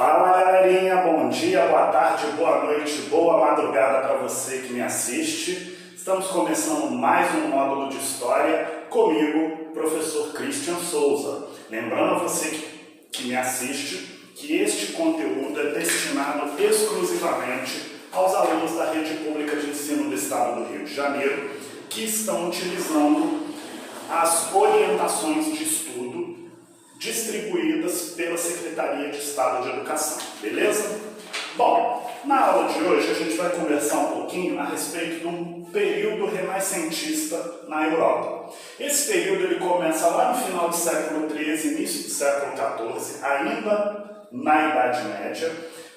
Fala galerinha, bom dia, boa tarde, boa noite, boa madrugada para você que me assiste. Estamos começando mais um módulo de História comigo, professor Christian Souza. Lembrando a você que me assiste que este conteúdo é destinado exclusivamente aos alunos da Rede Pública de Ensino do Estado do Rio de Janeiro que estão utilizando as orientações de estudo distribuídas pela Secretaria de Estado de Educação, beleza? Bom, na aula de hoje a gente vai conversar um pouquinho a respeito do período renascentista na Europa. Esse período ele começa lá no final do século XIII, início do século XIV, ainda na Idade Média,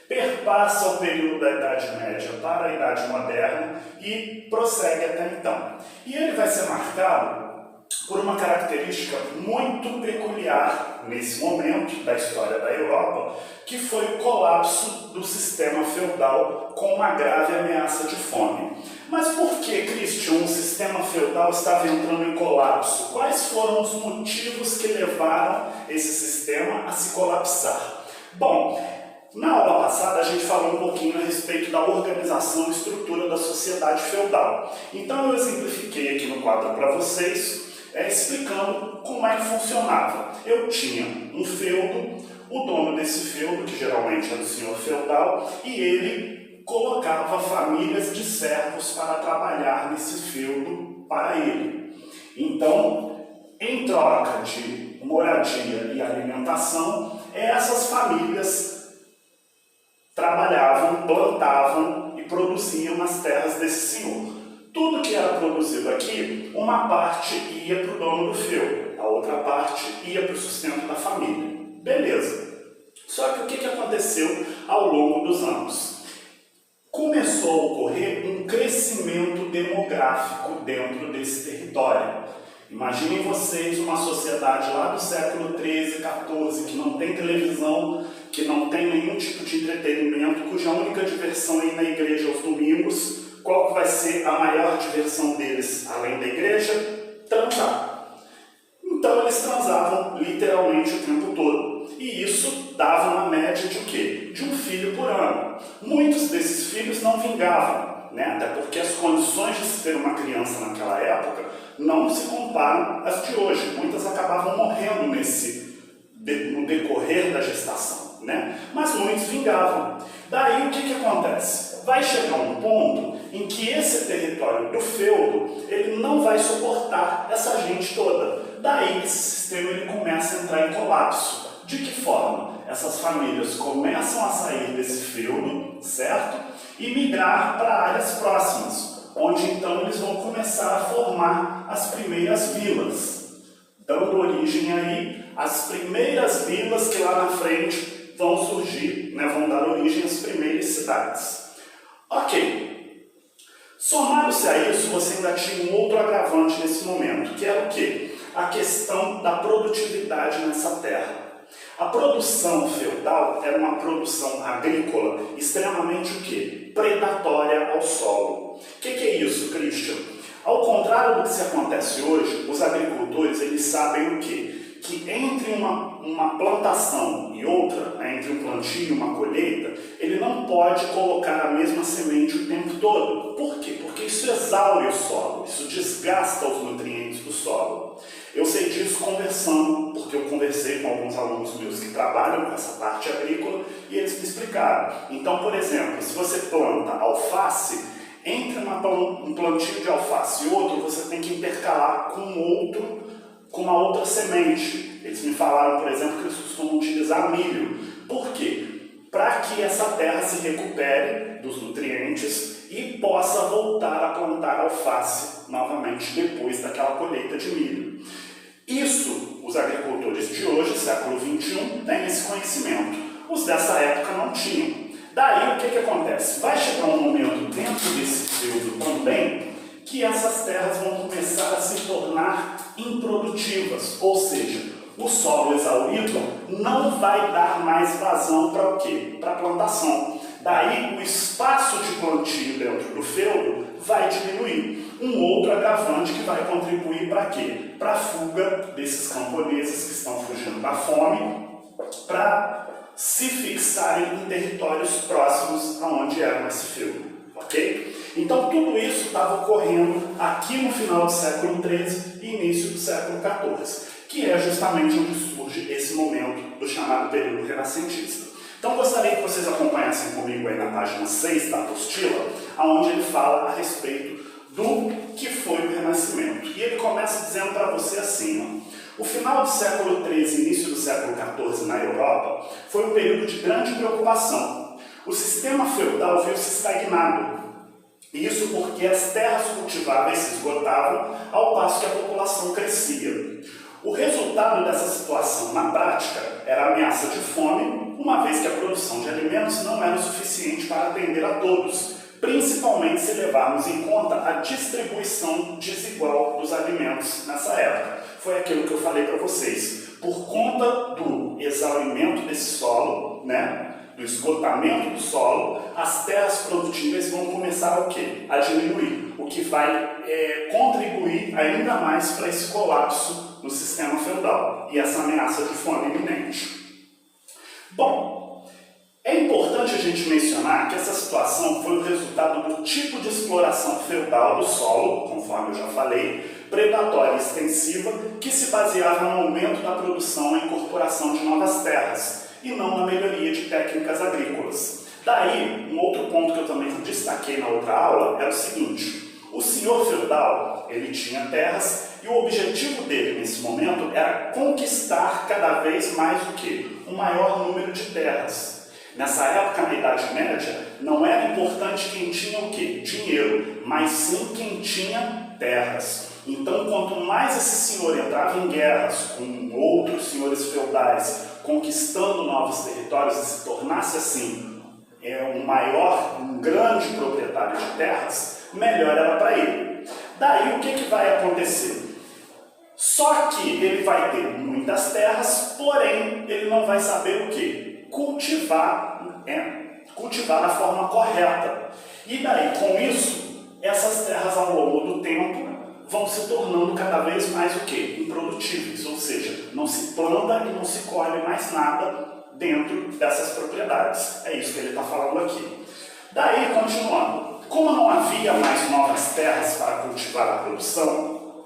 perpassa o período da Idade Média para a Idade Moderna e prossegue até então. E ele vai ser marcado por uma característica muito peculiar nesse momento da história da Europa, que foi o colapso do sistema feudal com uma grave ameaça de fome. Mas por que, Christian, o sistema feudal estava entrando em colapso? Quais foram os motivos que levaram esse sistema a se colapsar? Bom, na aula passada a gente falou um pouquinho a respeito da organização e estrutura da sociedade feudal. Então eu exemplifiquei aqui no quadro para vocês, explicando como é que funcionava. Eu tinha um feudo, o dono desse feudo, que geralmente era o senhor feudal, e ele colocava famílias de servos para trabalhar nesse feudo para ele. Então, em troca de moradia e alimentação, essas famílias trabalhavam, plantavam e produziam nas terras desse senhor. Tudo que era produzido aqui, uma parte ia para o dono do feudo, a outra parte ia para o sustento da família. Beleza. Só que o que aconteceu ao longo dos anos? Começou a ocorrer um crescimento demográfico dentro desse território. Imaginem vocês uma sociedade lá do século XIII, XIV, que não tem televisão, que não tem nenhum tipo de entretenimento, cuja única diversão é ir na igreja aos domingos. Qual que vai ser a maior diversão deles, além da igreja? Transar. Então eles transavam literalmente o tempo todo. E isso dava uma média de o quê? De um filho por ano. Muitos desses filhos não vingavam, né? Até porque as condições de se ter uma criança naquela época não se comparam às de hoje. Muitas acabavam morrendo no decorrer da gestação, né? Mas muitos vingavam. Daí o que acontece? Vai chegar um ponto em que esse território do feudo ele não vai suportar essa gente toda. Daí esse sistema ele começa a entrar em colapso. De que forma? Essas famílias começam a sair desse feudo, certo? E migrar para áreas próximas, onde então eles vão começar a formar as primeiras vilas, dando origem aí às primeiras vilas que lá na frente vão surgir, né, vão dar origem às primeiras cidades. Ok. Somado-se a isso, você ainda tinha um outro agravante nesse momento, que era o quê? A questão da produtividade nessa terra. A produção feudal era uma produção agrícola extremamente o quê? Predatória ao solo. O que é isso, Christian? Ao contrário do que se acontece hoje, os agricultores eles sabem o quê? Que entre uma plantação e outra, né, entre um plantio e uma colheita, ele não pode colocar a mesma semente o tempo todo. Por quê? Porque isso exaure o solo, isso desgasta os nutrientes do solo. Eu sei disso conversando, porque eu conversei com alguns alunos meus que trabalham com essa parte agrícola e eles me explicaram. Então, por exemplo, se você planta alface, entre um plantio de alface e outro, você tem que intercalar com uma outra semente. Eles me falaram, por exemplo, que eles costumam utilizar milho. Por quê? Para que essa terra se recupere dos nutrientes e possa voltar a plantar alface novamente depois daquela colheita de milho. Isso, os agricultores de hoje, século XXI, têm esse conhecimento. Os dessa época não tinham. Daí, o que acontece? Vai chegar um momento dentro desse período também que essas terras vão começar a se tornar improdutivas, ou seja, o solo exaurido não vai dar mais vazão para o quê? Para a plantação. Daí o espaço de plantio dentro do feudo vai diminuir. Um outro agravante que vai contribuir para quê? Para a fuga desses camponeses que estão fugindo da fome para se fixarem em territórios próximos aonde era esse fio, ok? Então tudo isso estava ocorrendo aqui no final do século XIII e início do século XIV, que é justamente onde surge esse momento do chamado período renascentista. Então gostaria que vocês acompanhassem comigo aí na página 6 da apostila, onde ele fala a respeito do que foi o Renascimento. E ele começa dizendo para você assim, ó, o final do século XIII e início do século XIV na Europa foi um período de grande preocupação. O sistema feudal viu-se estagnado. Isso porque as terras cultiváveis se esgotavam ao passo que a população crescia. O resultado dessa situação, na prática, era a ameaça de fome, uma vez que a produção de alimentos não era o suficiente para atender a todos, principalmente se levarmos em conta a distribuição desigual dos alimentos nessa época. Foi aquilo que eu falei para vocês. Por conta do exaurimento desse solo, do esgotamento do solo, as terras produtivas vão começar o quê? A diminuir, o que vai contribuir ainda mais para esse colapso no sistema feudal e essa ameaça de fome iminente. Bom, é importante a gente mencionar que essa situação foi o resultado do tipo de exploração feudal do solo, conforme eu já falei, predatória e extensiva, que se baseava no aumento da produção e incorporação de novas terras, e não na melhoria de técnicas agrícolas. Daí, um outro ponto que eu também destaquei na outra aula era o seguinte: o senhor feudal, ele tinha terras e o objetivo dele nesse momento era conquistar cada vez mais o quê? Um maior número de terras. Nessa época, na Idade Média, não era importante quem tinha o quê? Dinheiro, mas sim quem tinha terras. Então, quanto mais esse senhor entrava em guerras com outros senhores feudais, conquistando novos territórios e se tornasse assim um grande proprietário de terras, melhor era para ele. Daí o que vai acontecer? Só que ele vai ter muitas terras, porém ele não vai saber o que? Cultivar da forma correta. E daí com isso, essas terras ao longo do tempo vão se tornando cada vez mais o quê? Improdutíveis, ou seja, não se planta e não se colhe mais nada dentro dessas propriedades. É isso que ele está falando aqui. Daí, continuando, como não havia mais novas terras para cultivar a produção,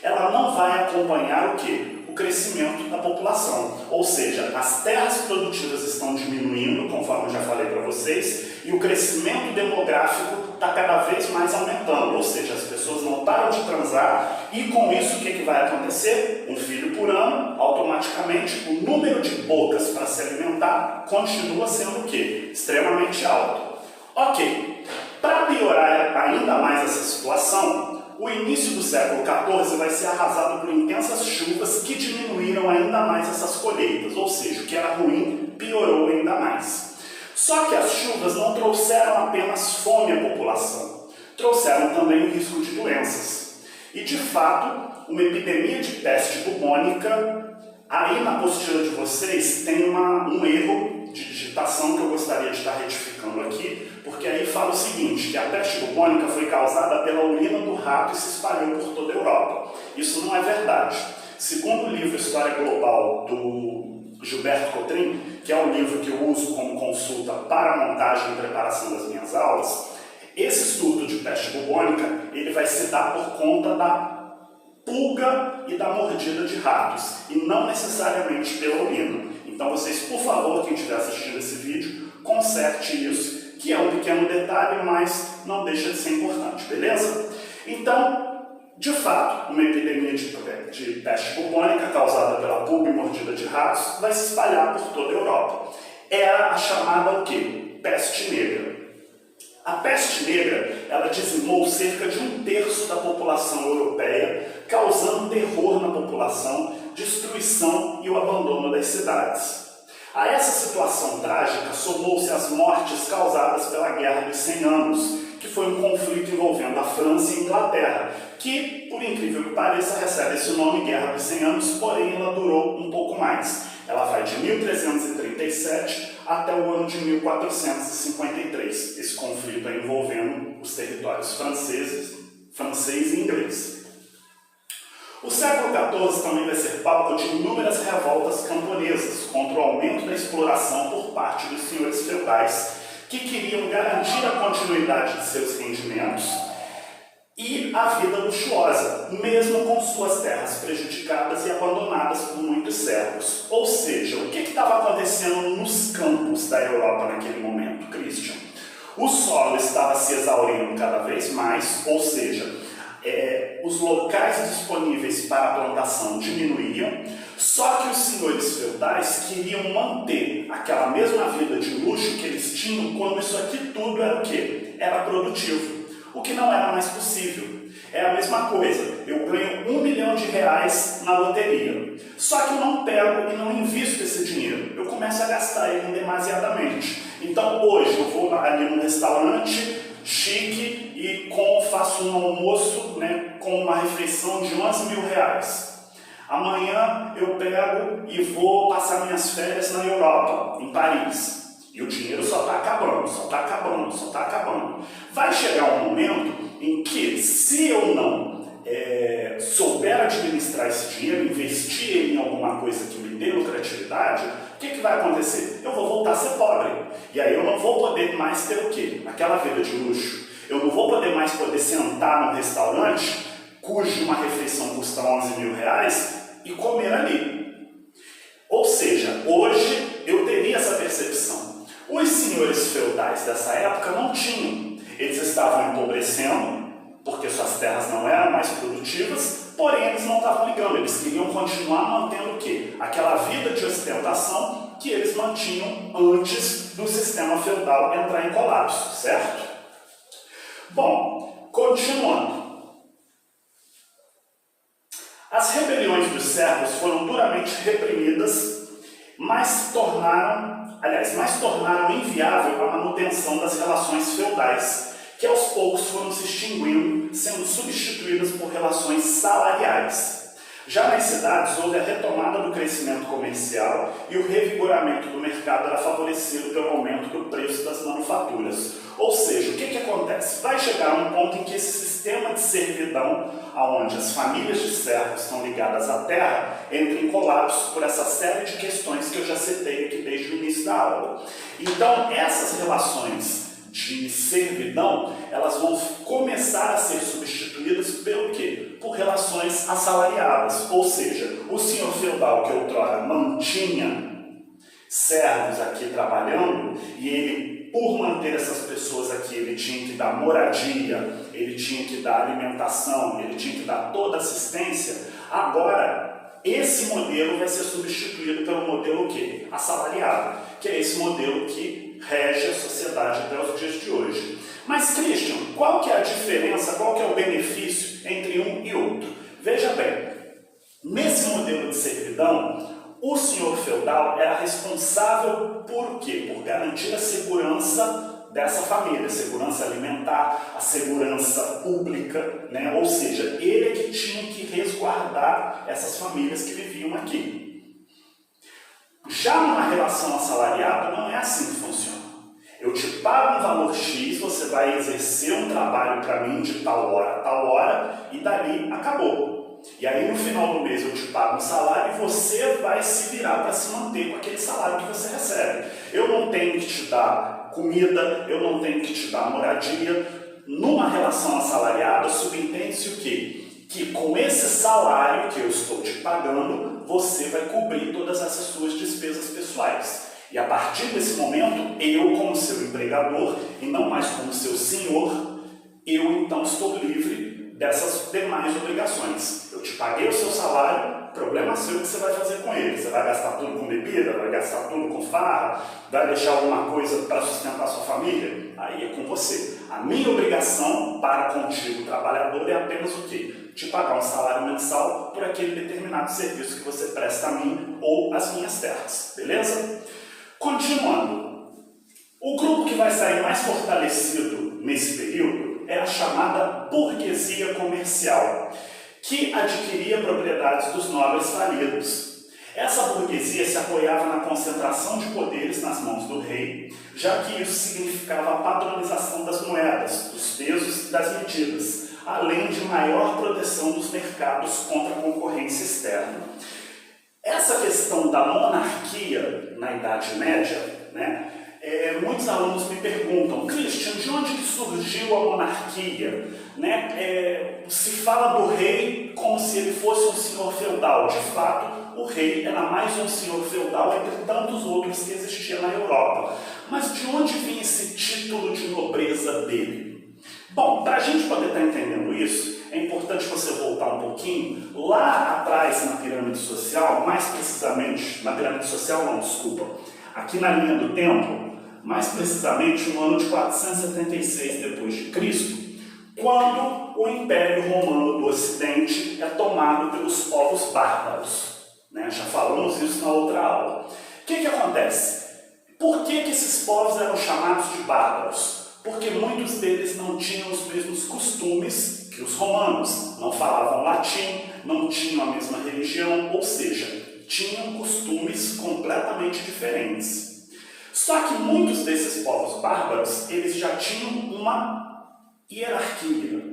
ela não vai acompanhar o quê? O crescimento da população. Ou seja, as terras produtivas estão diminuindo, conforme eu já falei para vocês, e o crescimento demográfico está cada vez mais aumentando. Ou seja, as pessoas não param de transar e com isso o que vai acontecer? Um filho por ano, automaticamente o número de bocas para se alimentar continua sendo o quê? Extremamente alto. Ok, para piorar ainda mais essa situação, o início do século XIV vai ser arrasado por intensas chuvas que diminuíram ainda mais essas colheitas, ou seja, o que era ruim piorou ainda mais. Só que as chuvas não trouxeram apenas fome à população, trouxeram também o risco de doenças. E de fato, uma epidemia de peste bubônica, aí na apostila de vocês tem um erro de digitação que eu gostaria de estar retificando aqui, porque aí fala o seguinte, que a peste bubônica foi causada pela urina do rato e se espalhou por toda a Europa. Isso não é verdade. Segundo o livro História Global do Gilberto Cotrim, que é um livro que eu uso como consulta para a montagem e preparação das minhas aulas, esse estudo de peste bubônica ele vai se dar por conta da pulga e da mordida de ratos, e não necessariamente pela urina. Então vocês, por favor, quem estiver assistindo esse vídeo, conserte isso, que é um pequeno detalhe, mas não deixa de ser importante, beleza? Então, de fato, uma epidemia de peste bubônica causada pela pulga e mordida de ratos vai se espalhar por toda a Europa. Era a chamada o quê? Peste negra. A peste negra, ela dizimou cerca de 1/3 da população europeia, causando terror na população, destruição e o abandono das cidades. A essa situação trágica somou-se as mortes causadas pela Guerra dos 100 Anos, que foi um conflito envolvendo a França e a Inglaterra, que, por incrível que pareça, recebe esse nome Guerra dos 100 Anos, porém ela durou um pouco mais. Ela vai de 1337 até o ano de 1453, esse conflito envolvendo os territórios francês e inglês. O século XIV também vai ser palco de inúmeras revoltas camponesas contra o aumento da exploração por parte dos senhores feudais, que queriam garantir a continuidade de seus rendimentos e a vida luxuosa, mesmo com suas terras prejudicadas e abandonadas por muitos servos. Ou seja, o que estava acontecendo nos campos da Europa naquele momento, Christian? O solo estava se exaurindo cada vez mais, ou seja, os locais disponíveis para a plantação diminuíam, só que os senhores feudais queriam manter aquela mesma vida de luxo que eles tinham quando isso aqui tudo era o quê? Era produtivo, o que não era mais possível. É a mesma coisa, eu ganho R$1 milhão na loteria, só que eu não pego e não invisto esse dinheiro, eu começo a gastar ele demasiadamente. Então hoje eu vou ali num restaurante chique e faço um almoço, né, com uma refeição de R$11 mil. Amanhã eu pego e vou passar minhas férias na Europa, em Paris. E o dinheiro só está acabando, só está acabando, só está acabando. Vai chegar um momento em que, se eu não souber administrar esse dinheiro, investir ele em alguma coisa que me dê lucratividade, o que vai acontecer? Eu vou voltar a ser pobre. E aí eu não vou poder mais ter o quê? Aquela vida de luxo. Eu não vou poder mais sentar num restaurante cuja uma refeição custa R$11 mil e comer ali. Ou seja, hoje eu teria essa percepção. Os senhores feudais dessa época não tinham. Eles estavam empobrecendo, porque suas terras não eram mais produtivas, porém eles não estavam ligando, eles queriam continuar mantendo o quê? Aquela vida de ostentação que eles mantinham antes do sistema feudal entrar em colapso, certo? Bom, continuando. As rebeliões dos servos foram duramente reprimidas, mas tornaram inviável a manutenção das relações feudais, que aos poucos foram se extinguindo, sendo substituídas por relações salariais. Já nas cidades, houve a retomada do crescimento comercial e o revigoramento do mercado era favorecido pelo aumento do preço das manufaturas. Ou seja, o que acontece? Vai chegar um ponto em que esse sistema de servidão, onde as famílias de servos estão ligadas à terra, entra em colapso por essa série de questões que eu já citei aqui desde o início da aula. Então, essas relações de servidão, elas vão começar a ser substituídas pelo quê? Por relações assalariadas, ou seja, o senhor feudal que outrora mantinha servos aqui trabalhando, e ele, por manter essas pessoas aqui, ele tinha que dar moradia, ele tinha que dar alimentação, ele tinha que dar toda assistência. Agora, esse modelo vai ser substituído pelo modelo o quê? Assalariado, que é esse modelo que rege a sociedade até os dias de hoje. Mas, Christian, qual que é a diferença, qual que é o benefício entre um e outro? Veja bem, nesse modelo de servidão, o senhor feudal era responsável por quê? Por garantir a segurança dessa família, a segurança alimentar, a segurança pública, né? Ou seja, ele é que tinha que resguardar essas famílias que viviam aqui. Já numa relação assalariada, não é assim que funciona. Eu te pago um valor X, você vai exercer um trabalho para mim de tal hora, e dali acabou. E aí no final do mês eu te pago um salário e você vai se virar para se manter com aquele salário que você recebe. Eu não tenho que te dar comida, eu não tenho que te dar moradia. Numa relação assalariada, subentende-se o quê? Que com esse salário que eu estou te pagando, você vai cobrir todas essas suas despesas pessoais. E a partir desse momento, eu como seu empregador, e não mais como seu senhor, eu então estou livre dessas demais obrigações. Eu te paguei o seu salário, problema seu o que você vai fazer com ele. Você vai gastar tudo com bebida, vai gastar tudo com farra, vai deixar alguma coisa para sustentar sua família? Aí é com você. A minha obrigação para contigo, trabalhador, é apenas o quê? Te pagar um salário mensal por aquele determinado serviço que você presta a mim ou às minhas terras, beleza? Continuando, o grupo que vai sair mais fortalecido nesse período é a chamada burguesia comercial, que adquiria propriedades dos nobres falidos. Essa burguesia se apoiava na concentração de poderes nas mãos do rei, já que isso significava a padronização das moedas, dos pesos e das medidas, além de maior proteção dos mercados contra a concorrência externa. Essa questão da monarquia na Idade Média, né, muitos alunos me perguntam: Christian, de onde que surgiu a monarquia? Né? Se fala do rei como se ele fosse um senhor feudal. De fato, o rei era mais um senhor feudal entre tantos outros que existiam na Europa. Mas de onde vinha esse título de nobreza dele? Bom, para a gente poder estar entendendo isso, é importante você voltar um pouquinho lá atrás na pirâmide social, mais precisamente, na pirâmide social não, desculpa, aqui na linha do tempo, mais precisamente no ano de 476 d.C., quando o Império Romano do Ocidente é tomado pelos povos bárbaros. Né? Já falamos isso na outra aula. O que acontece? Por que esses povos eram chamados de bárbaros? Porque muitos deles não tinham os mesmos costumes que os romanos. Não falavam latim, não tinham a mesma religião, ou seja, tinham costumes completamente diferentes. Só que muitos desses povos bárbaros, eles já tinham uma hierarquia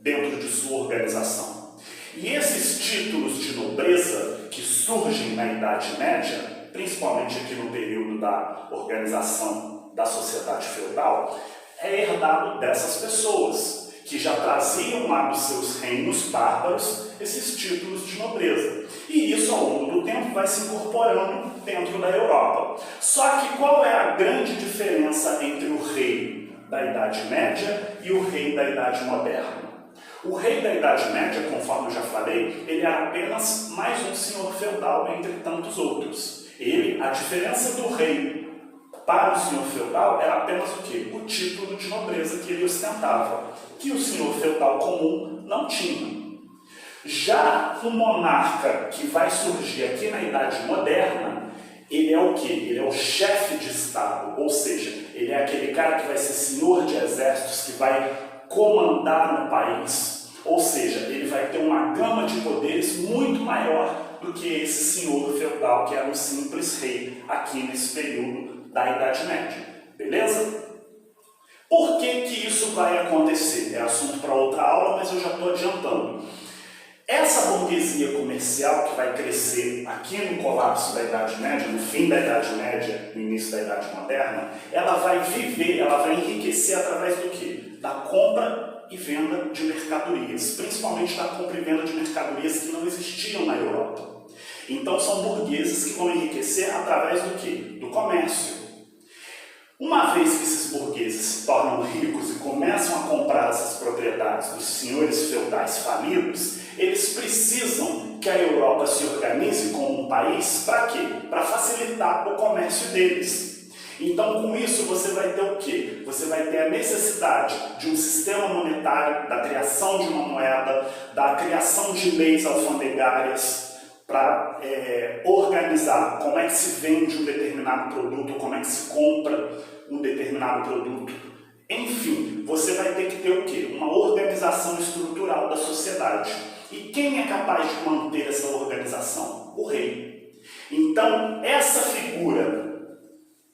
dentro de sua organização. E esses títulos de nobreza que surgem na Idade Média, principalmente aqui no período da organização da sociedade feudal, é herdado dessas pessoas, que já traziam lá dos seus reinos bárbaros esses títulos de nobreza. E isso, ao longo do tempo, vai se incorporando dentro da Europa. Só que qual é a grande diferença entre o rei da Idade Média e o rei da Idade Moderna? O rei da Idade Média, conforme eu já falei, ele era apenas mais um senhor feudal entre tantos outros. A diferença do rei para o senhor feudal era apenas o quê? O título de nobreza que ele ostentava, que o senhor feudal comum não tinha. Já o monarca que vai surgir aqui na Idade Moderna, ele é o quê? Ele é o chefe de Estado, ou seja, ele é aquele cara que vai ser senhor de exércitos, que vai comandar no país. Ou seja, ele vai ter uma gama de poderes muito maior do que esse senhor feudal que era um simples rei aqui nesse período da Idade Média. Beleza? Por que isso vai acontecer? É assunto para outra aula, mas eu já estou adiantando. Essa burguesia comercial que vai crescer aqui no colapso da Idade Média, no fim da Idade Média, no início da Idade Moderna, ela vai viver, ela vai enriquecer através do quê? Da compra e venda de mercadorias, principalmente da compra e venda de mercadorias que não existiam na Europa. Então são burgueses que vão enriquecer através do quê? Do comércio. Uma vez que esses burgueses se tornam ricos e começam a comprar essas propriedades dos senhores feudais falidos, eles precisam que a Europa se organize como um país para quê? Para facilitar o comércio deles. Então, com isso, você vai ter o quê? Você vai ter a necessidade de um sistema monetário, da criação de uma moeda, da criação de leis alfandegárias, para organizar como é que se vende um determinado produto, como é que se compra um determinado produto. Enfim, você vai ter que ter o quê? Uma organização estrutural da sociedade. E quem é capaz de manter essa organização? O rei. Então, essa figura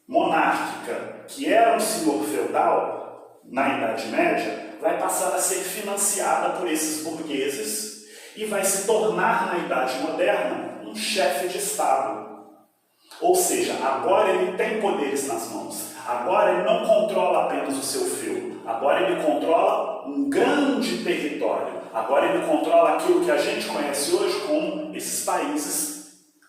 monárquica, que era um senhor feudal na Idade Média, vai passar a ser financiada por esses burgueses e vai se tornar, na Idade Moderna, um chefe de Estado. Ou seja, agora ele tem poderes nas mãos. Agora ele não controla apenas o seu feudo. Agora ele controla um grande território. Agora ele controla aquilo que a gente conhece hoje como esses países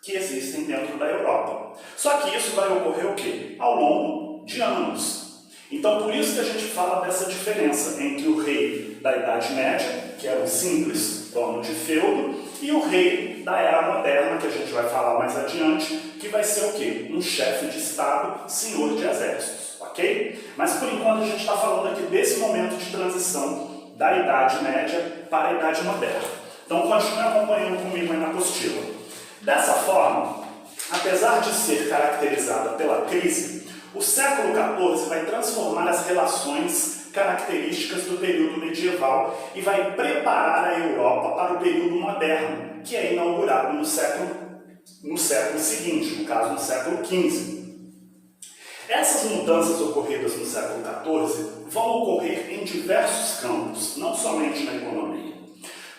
que existem dentro da Europa. Só que isso vai ocorrer o quê? Ao longo de anos. Então, por isso que a gente fala dessa diferença entre o rei da Idade Média, que era um simples dono de feudo, e o rei da Era Moderna, que a gente vai falar mais adiante, que vai ser o quê? Um chefe de Estado, senhor de exércitos, ok? Mas, por enquanto, a gente está falando aqui desse momento de transição da Idade Média para a Idade Moderna. Então, continue acompanhando comigo aí na apostila. Dessa forma, apesar de ser caracterizada pela crise, o século XIV vai transformar as relações características do período medieval e vai preparar a Europa para o período moderno, que é inaugurado no século seguinte, no caso, no século XV. Essas mudanças ocorridas no século XIV vão ocorrer em diversos campos, não somente na economia.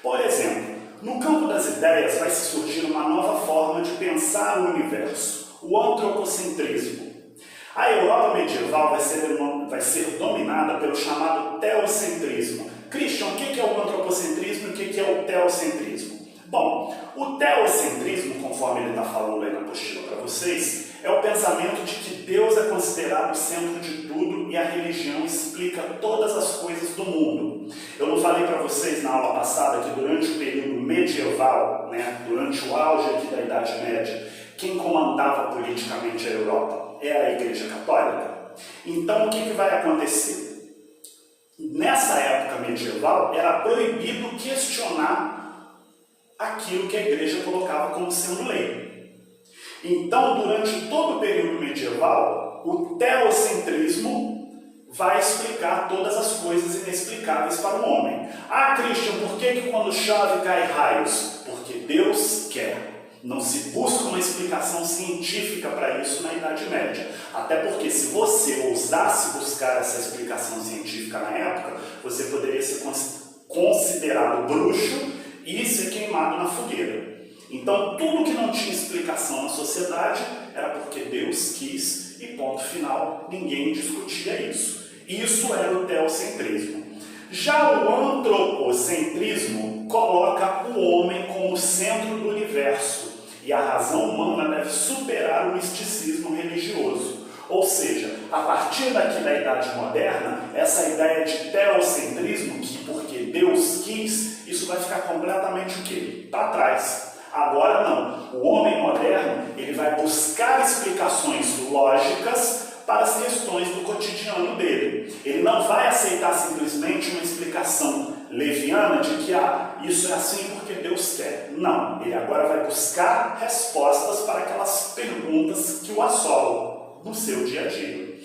Por exemplo, no campo das ideias vai se surgir uma nova forma de pensar o universo, o antropocentrismo. A Europa medieval vai ser dominada pelo chamado teocentrismo. Christian, o que é o antropocentrismo e o que é o teocentrismo? Bom, o teocentrismo, conforme ele está falando aí na apostila para vocês, é o pensamento de que Deus é considerado o centro de tudo e a religião explica todas as coisas do mundo. Eu não falei para vocês na aula passada que durante o período medieval, durante o auge aqui da Idade Média, quem comandava politicamente a Europa era a Igreja Católica? Então o que vai acontecer? Nessa época medieval era proibido questionar aquilo que a Igreja colocava como sendo lei. Então, durante todo o período medieval, o teocentrismo vai explicar todas as coisas inexplicáveis para o homem. Ah, Christian, por que quando chove cai raios? Porque Deus quer. Não se busca uma explicação científica para isso na Idade Média. Até porque se você ousasse buscar essa explicação científica na época, você poderia ser considerado bruxo e ser queimado na fogueira. Então, tudo que não tinha explicação na sociedade era porque Deus quis e ponto final, ninguém discutia isso. Isso era o teocentrismo. Já o antropocentrismo coloca o homem como centro do universo e a razão humana deve superar o misticismo religioso. Ou seja, a partir daqui da Idade Moderna, essa ideia de teocentrismo, que porque Deus quis, isso vai ficar completamente o quê? Para trás. Agora não. O homem moderno ele vai buscar explicações lógicas para as questões do cotidiano dele. Ele não vai aceitar simplesmente uma explicação leviana de que isso é assim porque Deus quer. Não. Ele agora vai buscar respostas para aquelas perguntas que o assolam no seu dia a dia.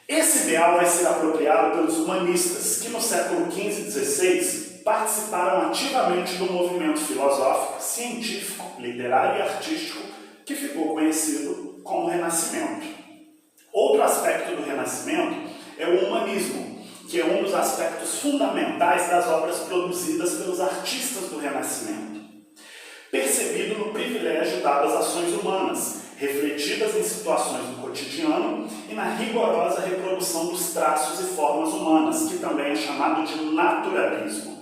Esse ideal vai ser apropriado pelos humanistas, que no século XV e XVI participaram ativamente do movimento filosófico, científico, literário e artístico que ficou conhecido como Renascimento. Outro aspecto do Renascimento é o humanismo, que é um dos aspectos fundamentais das obras produzidas pelos artistas do Renascimento, percebido no privilégio dado às ações humanas, refletidas em situações do cotidiano e na rigorosa reprodução dos traços e formas humanas, que também é chamado de naturalismo.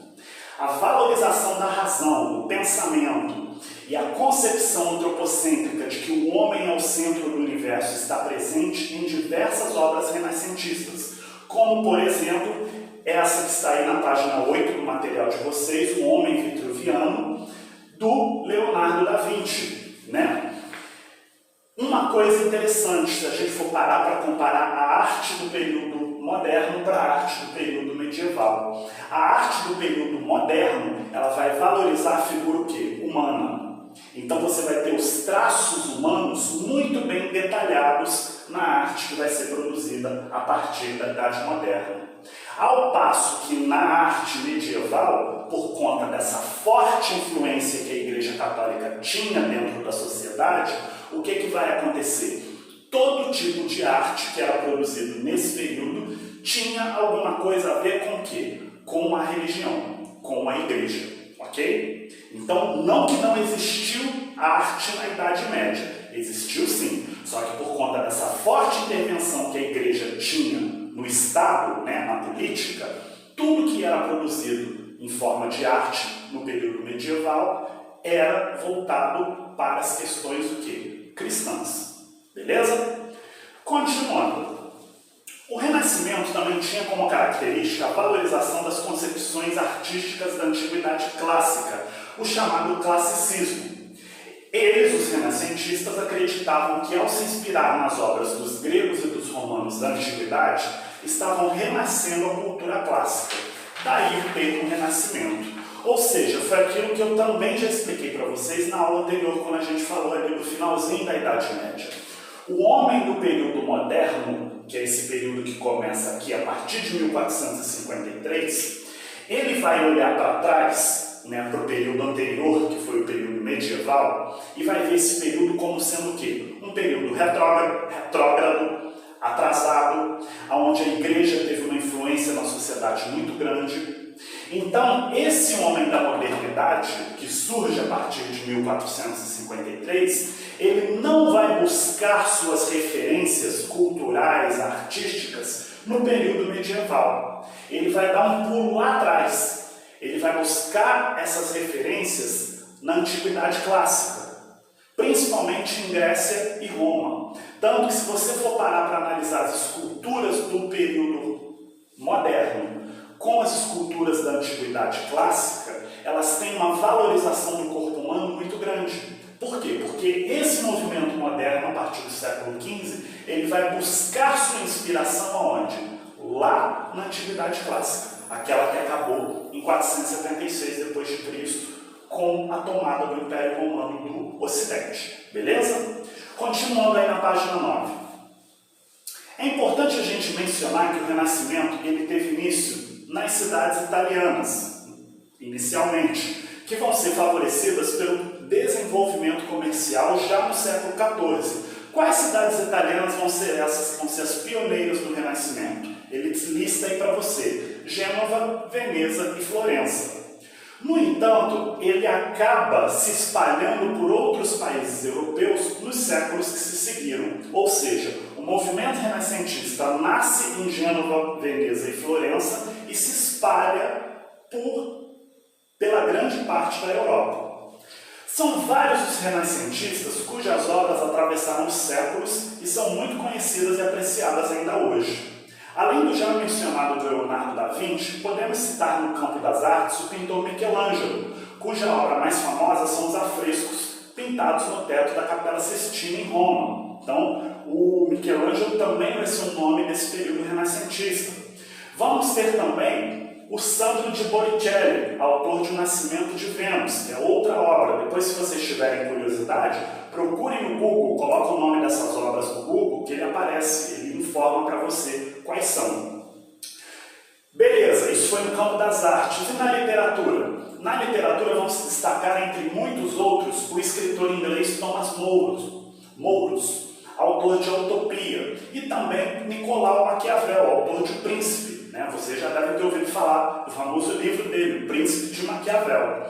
A valorização da razão, do pensamento e a concepção antropocêntrica de que o homem é o centro do universo está presente em diversas obras renascentistas, como, por exemplo, essa que está aí na página 8 do material de vocês, O Homem Vitruviano, do Leonardo da Vinci, Uma coisa interessante, se a gente for parar para comparar a arte do período moderno para a arte do período medieval. A arte do período moderno, ela vai valorizar a figura o quê? Humana. Então você vai ter os traços humanos muito bem detalhados na arte que vai ser produzida a partir da Idade Moderna. Ao passo que na arte medieval, por conta dessa forte influência que a Igreja Católica tinha dentro da sociedade, o que vai acontecer? Todo tipo de arte que era produzido nesse período tinha alguma coisa a ver com o quê? Com a religião, com a igreja, ok? Então, não que não existiu arte na Idade Média, existiu sim, só que por conta dessa forte intervenção que a igreja tinha no Estado, na política, tudo que era produzido em forma de arte no período medieval era voltado para as questões do quê? Cristãs. Beleza? Continuando. O Renascimento também tinha como característica a valorização das concepções artísticas da antiguidade clássica, o chamado classicismo. Eles, os renascentistas, acreditavam que ao se inspirar nas obras dos gregos e dos romanos da antiguidade, estavam renascendo a cultura clássica. Daí o termo Renascimento. Ou seja, foi aquilo que eu também já expliquei para vocês na aula anterior, quando a gente falou ali do finalzinho da Idade Média. O homem do período moderno, que é esse período que começa aqui a partir de 1453, ele vai olhar para trás, para o período anterior, que foi o período medieval, e vai ver esse período como sendo o quê? Um período retrógrado, atrasado, onde a igreja teve uma influência na sociedade muito grande. Então, esse homem da modernidade, que surge a partir de 1453, ele não vai buscar suas referências culturais, artísticas, no período medieval. Ele vai dar um pulo lá atrás. Ele vai buscar essas referências na Antiguidade Clássica, principalmente em Grécia e Roma. Tanto que, se você for parar para analisar as esculturas do período moderno com as esculturas da Antiguidade Clássica, elas têm uma valorização do corpo humano muito grande. Por quê? Porque esse movimento moderno, a partir do século XV, ele vai buscar sua inspiração aonde? Lá na Antiguidade Clássica, aquela que acabou em 476 d.C., com a tomada do Império Romano do Ocidente. Beleza? Continuando aí na página 9. É importante a gente mencionar que o Renascimento ele teve início nas cidades italianas, inicialmente, que vão ser favorecidas pelo desenvolvimento comercial já no século XIV. Quais cidades italianas vão ser essas que vão ser as pioneiras do Renascimento? Ele lista aí para você: Gênova, Veneza e Florença. No entanto, ele acaba se espalhando por outros países europeus nos séculos que se seguiram. Ou seja, o movimento renascentista nasce em Gênova, Veneza e Florença e se espalha pela grande parte da Europa. São vários os renascentistas cujas obras atravessaram os séculos e são muito conhecidas e apreciadas ainda hoje. Além do já mencionado Leonardo da Vinci, podemos citar no campo das artes o pintor Michelangelo, cuja obra mais famosa são os afrescos pintados no teto da Capela Sistina em Roma. Então, o Michelangelo também vai ser um nome desse período renascentista. Vamos ter também o Sandro de Botticelli, autor de O Nascimento de Vênus, que é outra obra. Depois, se vocês tiverem curiosidade, procurem no Google, coloquem o nome dessas obras no Google, que ele aparece, ele informa para você quais são. Beleza, isso foi no campo das artes. E na literatura? Na literatura vamos destacar, entre muitos outros, o escritor inglês Thomas Mouros, autor de A Utopia, e também Nicolau Maquiavel, autor de O Príncipe. Você já deve ter ouvido falar do famoso livro dele, O Príncipe de Maquiavel.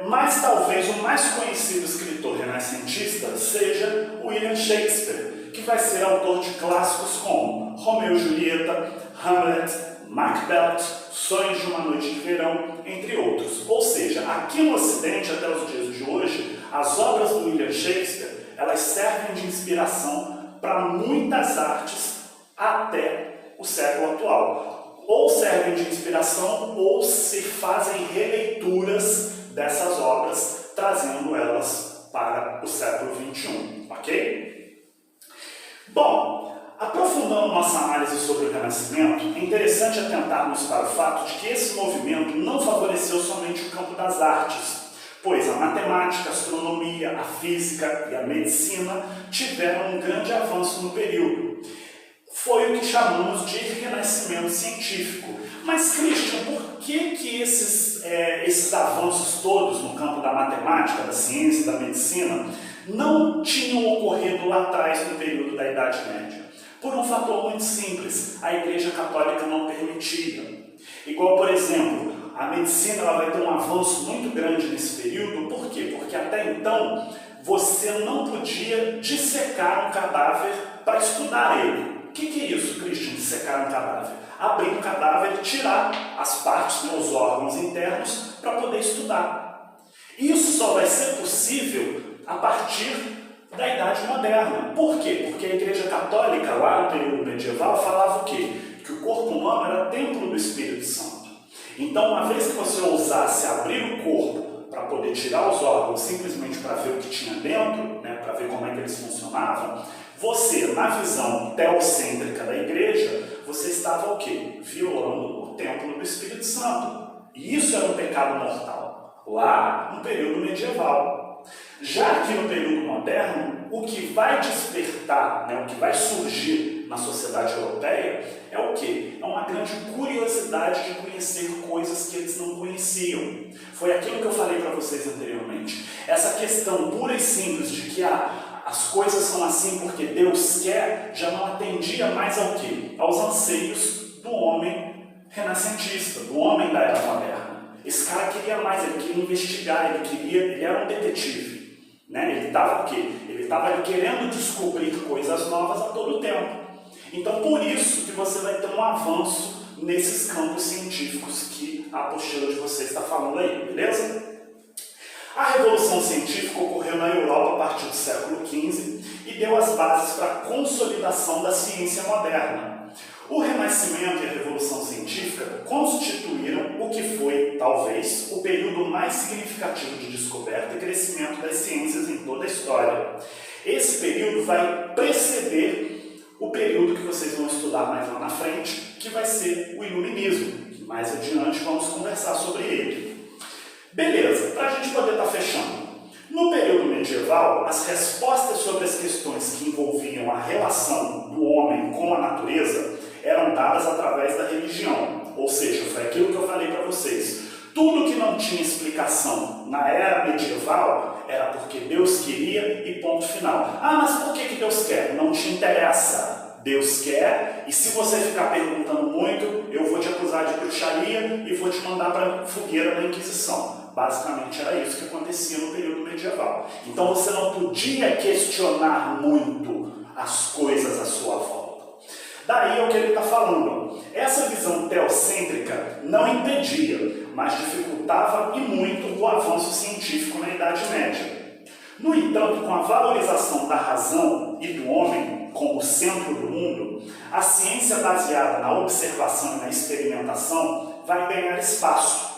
Mas talvez o mais conhecido escritor renascentista seja William Shakespeare, que vai ser autor de clássicos como Romeu e Julieta, Hamlet, Macbeth, Sonhos de uma Noite de Verão, entre outros. Ou seja, aqui no Ocidente, até os dias de hoje, as obras do William Shakespeare, elas servem de inspiração para muitas artes até o século atual. Ou servem de inspiração ou se fazem releituras dessas obras, trazendo elas para o século XXI, ok? Bom, aprofundando nossa análise sobre o Renascimento, é interessante atentarmos para o fato de que esse movimento não favoreceu somente o campo das artes, pois a matemática, a astronomia, a física e a medicina tiveram um grande avanço no período. Foi o que chamamos de renascimento científico. Mas, Christian, por que esses avanços todos no campo da matemática, da ciência e da medicina não tinham ocorrido lá atrás no período da Idade Média? Por um fator muito simples: a Igreja Católica não permitia. Igual, por exemplo, a medicina ela vai ter um avanço muito grande nesse período. Por quê? Porque até então você não podia dissecar um cadáver para estudar ele. O que é isso, Christian, dissecar um cadáver? Abrir um cadáver e tirar as partes, os órgãos internos, para poder estudar. Isso só vai ser possível a partir da Idade Moderna. Por quê? Porque a Igreja Católica, lá no período medieval, falava o quê? Que o corpo humano era templo do Espírito Santo. Então, uma vez que você ousasse abrir o corpo para poder tirar os órgãos simplesmente para ver o que tinha dentro, para ver como é que eles funcionavam, você, na visão teocêntrica da igreja, você estava o quê? Violando o templo do Espírito Santo. E isso era um pecado mortal, lá no período medieval. Já aqui no período moderno, o que vai despertar, o que vai surgir na sociedade europeia é o quê? É uma grande curiosidade de conhecer coisas que eles não conheciam. Foi aquilo que eu falei para vocês anteriormente. Essa questão pura e simples de que a as coisas são assim porque Deus quer, já não atendia mais ao quê? Aos anseios do homem renascentista, do homem da era moderna. Esse cara queria mais, ele queria investigar, ele era um detetive. Né? Ele estava o quê? Ele estava querendo descobrir coisas novas a todo tempo. Então, por isso que você vai ter um avanço nesses campos científicos que a apostila de vocês está falando aí, beleza? A Revolução Científica ocorreu na Europa a partir do século XV e deu as bases para a consolidação da ciência moderna. O Renascimento e a Revolução Científica constituíram o que foi, talvez, o período mais significativo de descoberta e crescimento das ciências em toda a história. Esse período vai preceder o período que vocês vão estudar mais lá na frente, que vai ser o Iluminismo, que mais adiante vamos conversar sobre ele. Beleza, para a gente poder estar fechando. No período medieval, as respostas sobre as questões que envolviam a relação do homem com a natureza eram dadas através da religião. Ou seja, foi aquilo que eu falei para vocês. Tudo que não tinha explicação na era medieval era porque Deus queria e ponto final. Ah, mas por que Deus quer? Não te interessa. Deus quer, e se você ficar perguntando muito, eu vou te acusar de bruxaria e vou te mandar para a fogueira da Inquisição. Basicamente era isso que acontecia no período medieval. Então você não podia questionar muito as coisas à sua volta. Daí é o que ele está falando. Essa visão teocêntrica não impedia, mas dificultava e muito o avanço científico na Idade Média. No entanto, com a valorização da razão e do homem como centro do mundo, a ciência baseada na observação e na experimentação vai ganhar espaço.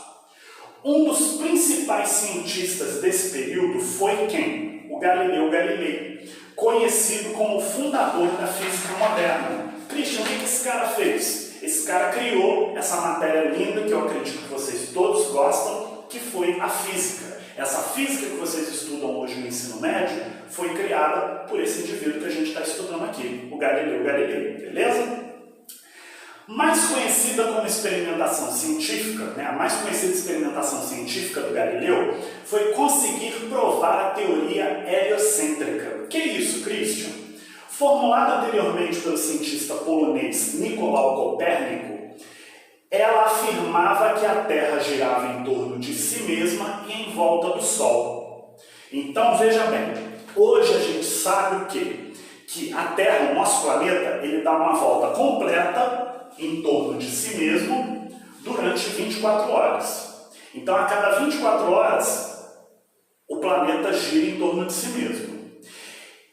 Um dos principais cientistas desse período foi quem? O Galileu Galilei, conhecido como o fundador da física moderna. Christian, o que esse cara fez? Esse cara criou essa matéria linda que eu acredito que vocês todos gostam, que foi a física. Essa física que vocês estudam hoje no ensino médio foi criada por esse indivíduo que a gente está estudando aqui, o Galileu Galilei, beleza? Mais conhecida como experimentação científica, a mais conhecida experimentação científica do Galileu foi conseguir provar a teoria heliocêntrica. Que é isso, Christian? Formulada anteriormente pelo cientista polonês Nicolau Copérnico, ela afirmava que a Terra girava em torno de si mesma e em volta do Sol. Então, veja bem, hoje a gente sabe o quê? Que a Terra, o nosso planeta, ele dá uma volta completa em torno de si mesmo durante 24 horas. Então, a cada 24 horas, o planeta gira em torno de si mesmo.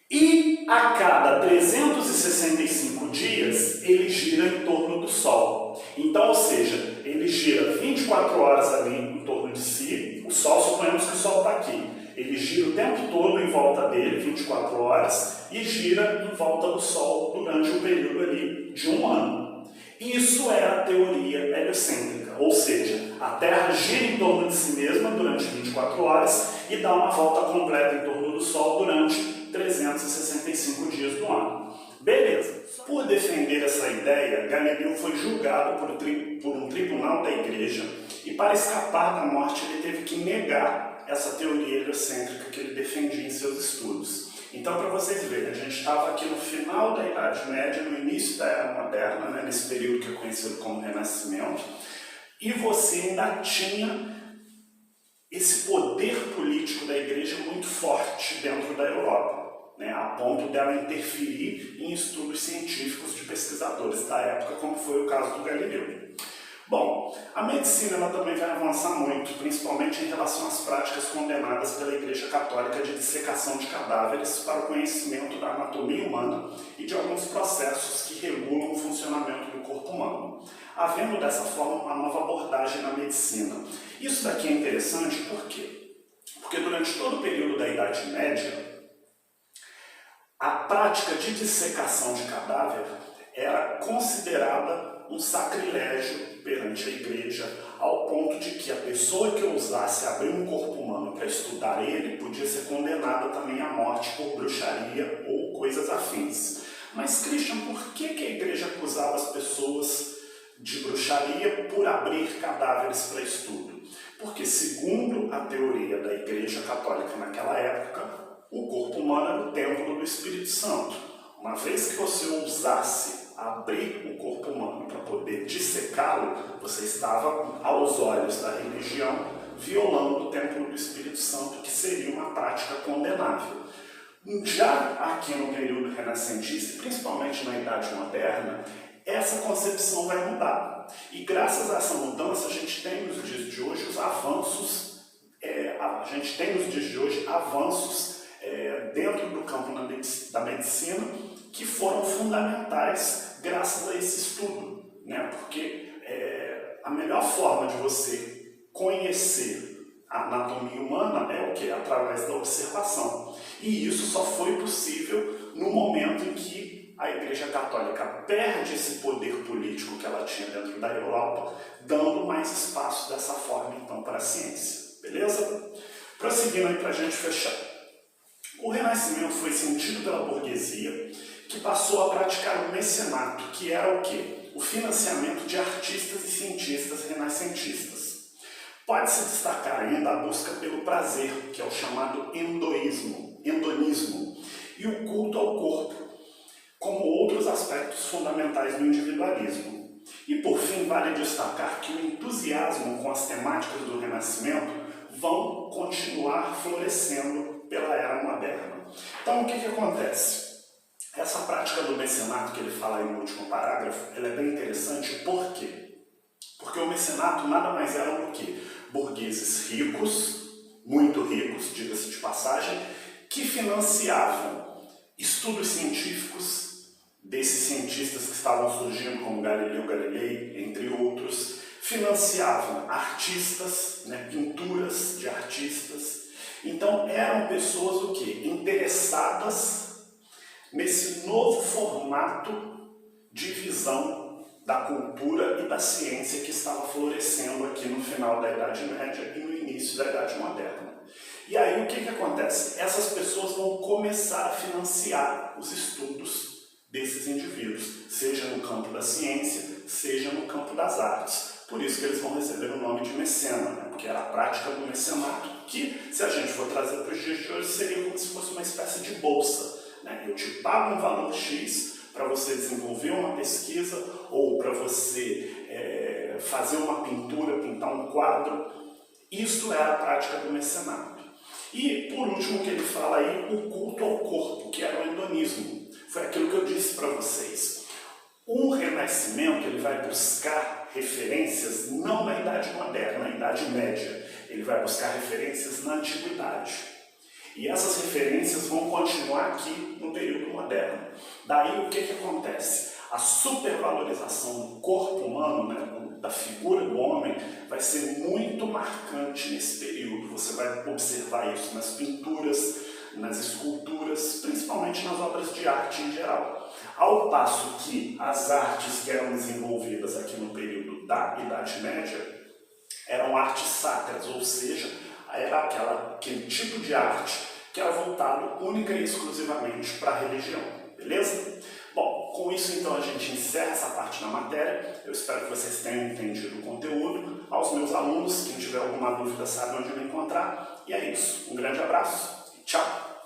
E a cada 365 dias, ele gira em torno do Sol. Então, ou seja, ele gira 24 horas ali em torno de si. O Sol, suponhamos que o Sol está aqui. Ele gira o tempo todo em volta dele, 24 horas, e gira em volta do Sol durante um período ali de um ano. Isso é a teoria heliocêntrica, ou seja, a Terra gira em torno de si mesma durante 24 horas e dá uma volta completa em torno do Sol durante 365 dias do ano. Beleza. Por defender essa ideia, Galileu foi julgado por um tribunal da igreja e para escapar da morte ele teve que negar essa teoria heliocêntrica que ele defendia em seus estudos. Então, para vocês verem, a gente estava aqui no final da Idade Média, no início da Era Moderna, nesse período que é conhecido como Renascimento, e você ainda tinha esse poder político da igreja muito forte dentro da Europa, a ponto dela interferir em estudos científicos de pesquisadores da época, como foi o caso do Galileu. Bom, a medicina ela também vai avançar muito, principalmente em relação às práticas condenadas pela Igreja Católica de dissecação de cadáveres para o conhecimento da anatomia humana e de alguns processos que regulam o funcionamento do corpo humano, havendo dessa forma uma nova abordagem na medicina. Isso daqui é interessante por quê? Porque durante todo o período da Idade Média, a prática de dissecação de cadáver era considerada um sacrilégio perante a igreja, ao ponto de que a pessoa que ousasse abrir um corpo humano para estudar ele podia ser condenada também à morte por bruxaria ou coisas afins. Mas, Christian, por que a igreja acusava as pessoas de bruxaria por abrir cadáveres para estudo? Porque, segundo a teoria da Igreja Católica naquela época, o corpo humano era o templo do Espírito Santo. Uma vez que você ousasse abrir o corpo humano para poder dissecá-lo, você estava, aos olhos da religião, violando o templo do Espírito Santo, que seria uma prática condenável. Já aqui no período renascentista, principalmente na Idade Moderna, essa concepção vai mudar. E graças a essa mudança, a gente tem nos dias de hoje os avanços, dentro do campo da medicina que foram fundamentais graças a esse estudo, né? Porque a melhor forma de você conhecer a anatomia humana é o quê? Através da observação. E isso só foi possível no momento em que a Igreja Católica perde esse poder político que ela tinha dentro da Europa, dando mais espaço dessa forma, então, para a ciência. Beleza? Prosseguindo aí para a gente fechar. O Renascimento foi sentido pela burguesia, que passou a praticar o mecenato, que era o quê? O financiamento de artistas e cientistas renascentistas. Pode-se destacar ainda a busca pelo prazer, que é o chamado hedonismo, e o culto ao corpo, como outros aspectos fundamentais do individualismo. E por fim, vale destacar que o entusiasmo com as temáticas do Renascimento vão continuar florescendo pela era moderna. Então, o que acontece? Essa prática do mecenato que ele fala aí no último parágrafo, ela é bem interessante. Por quê? Porque o mecenato nada mais era do que burgueses ricos, muito ricos, diga-se de passagem, que financiavam estudos científicos desses cientistas que estavam surgindo, como Galileu Galilei, entre outros, financiavam artistas, né, pinturas de artistas. Então eram pessoas o quê? Interessadas nesse novo formato de visão da cultura e da ciência que estava florescendo aqui no final da Idade Média e no início da Idade Moderna. E aí o que acontece? Essas pessoas vão começar a financiar os estudos desses indivíduos, seja no campo da ciência, seja no campo das artes. Por isso que eles vão receber o nome de mecena, né? Porque era a prática do mecenato, que, se a gente for trazer para os dias de hoje, seria como se fosse uma espécie de bolsa, né? Eu te pago um valor X para você desenvolver uma pesquisa ou para você fazer uma pintura, pintar um quadro. Isso era a prática do mecenato. E, por último, que ele fala aí, o culto ao corpo, que era o hedonismo. Foi aquilo que eu disse para vocês. O Renascimento ele vai buscar referências não na Idade Moderna, na Idade Média. Ele vai buscar referências na Antiguidade. E essas referências vão continuar aqui no período moderno. Daí o que acontece? A supervalorização do corpo humano, né, da figura do homem, vai ser muito marcante nesse período. Você vai observar isso nas pinturas, nas esculturas, principalmente nas obras de arte em geral. Ao passo que as artes que eram desenvolvidas aqui no período da Idade Média eram artes sacras, ou seja, era aquele tipo de arte que era voltado única e exclusivamente para a religião, beleza? Bom, com isso então a gente encerra essa parte da matéria. Eu espero que vocês tenham entendido o conteúdo. Aos meus alunos, quem tiver alguma dúvida sabe onde me encontrar. E é isso. Um grande abraço e tchau!